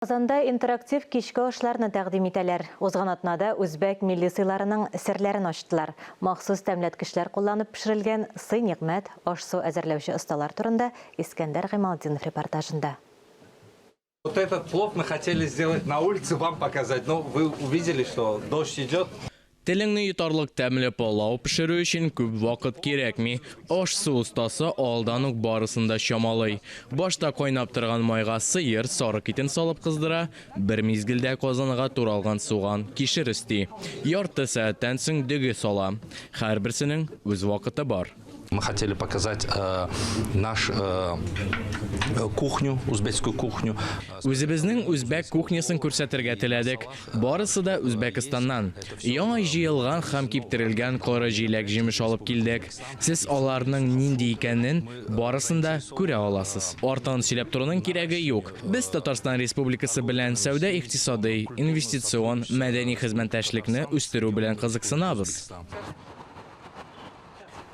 Казанда интерактив кичке ашларны тәкъдим итәләр. Узган атнада үзбәк милли сыйларының серләрен ачтылар. Махсус тәмләткечләр кулланып пешерелгән сый-нигъмәт, аш-су әзерләүче осталар турында Искәндәр Гыймалтдинов репортажында. Вот этот плов мы хотели сделать на улице, вам показать, но вы увидели, что дождь идет. Телеңне йотарлык тәмле палау пешерү өчен күп вакыт кирәкми. Аш-су остасы алдан ук барысында чамалый. Башта кайнап торган майга сыер, сарык итен салып кыздыра, бер мизгелдә казанга туралган суган кишер өсти. Ярты сәгатьтән соң дөге сала. Һәрберсенең үз вакыты бар. Мы хотели показать нашу кухню, узбекскую кухню. Үзебезнең үзбәк кухнясын күрсәтергә теләдек. Барысы да Үзбәкстаннан. Яңа җыелган һәм киптерелгән кара җиләк җимеш алып килдек. Сез аларның нинди икәнен барысын да күрә аласыз. Артан сөйләп торуның кирәге юк. Без Татарстан Республикасы белән сәүдә-икътисади, инвестицион, мәдәни хезмәттәшлекне үстерү белән кызыксынабыз.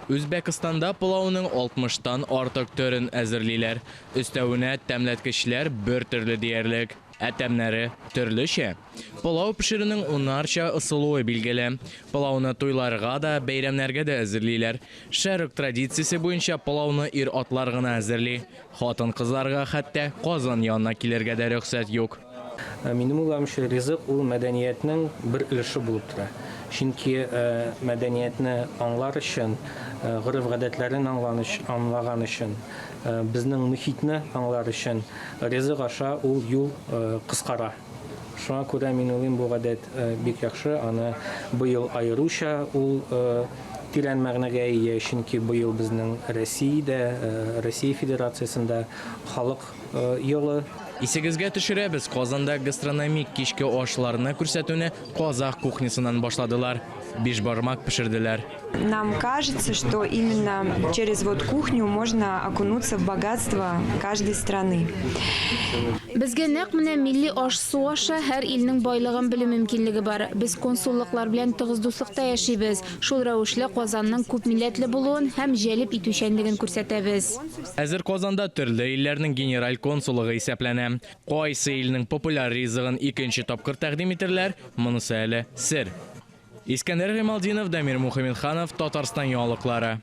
Үзбәкстанда пылауның 60-тан артык төрен әзерлиләр. Өстәвенә тәмләткечләр бер төрле диярлек. Тәмнәре төрлечә. Пылау пешерүнең унарча ысылуы билгеле. Пылауны туйларга да, бәйрәмнәргә дә әзерлиләр. Шәрык традициясе буенча пылауны ир-атлар гына әзерли. Хатын-кызларга хәтта Казан янына килергә дә рөхсәт юк. Минем уйлавымча, ризык ул мәдәниятның бер өлеше булып тора. Чөнки мәдәниятне аңлар өчен, гырыф-гадәтләрен аңлаган өчен, безнең мөхитне аңлар өчен ризык аша ул юл кыскара. Шуңа күрә мин уйлыйм, бу гадәт бик яхшы, аны быел аеруча ул тирән мәгънәгә ия, чөнки быел безнең Россия Федерациясендә халык елы. Исегезгә төшерәбез, Казанда гастрономик кичке ашларны күрсәтүне казах кухнясыннан башладылар. Бишбармак пешерделәр. Нам кажется, что именно через кухню можно окунуться в богатство каждой страны. Безгә нәкъ менә милли аш-су аша һәр илнең байлыгын белү мөмкинлеге бар. Без консуллыклар белән тыгыз дуслыкта яшибез. Шул рәвешле Казанның күп милләтле булуын һәм җәлеп итүчәнлеген күрсәтәбез. Хәзер Казанда төрле илләрнең генераль консуллыгы исәпләнә. Кайсы илнең популяр ризыгын икенче тапкыр тәкъдим итерләр, монысы әле сер. Искәндәр Гыймалтдинов, Дамир Мухаммедханов, Татарстан яңалыклары.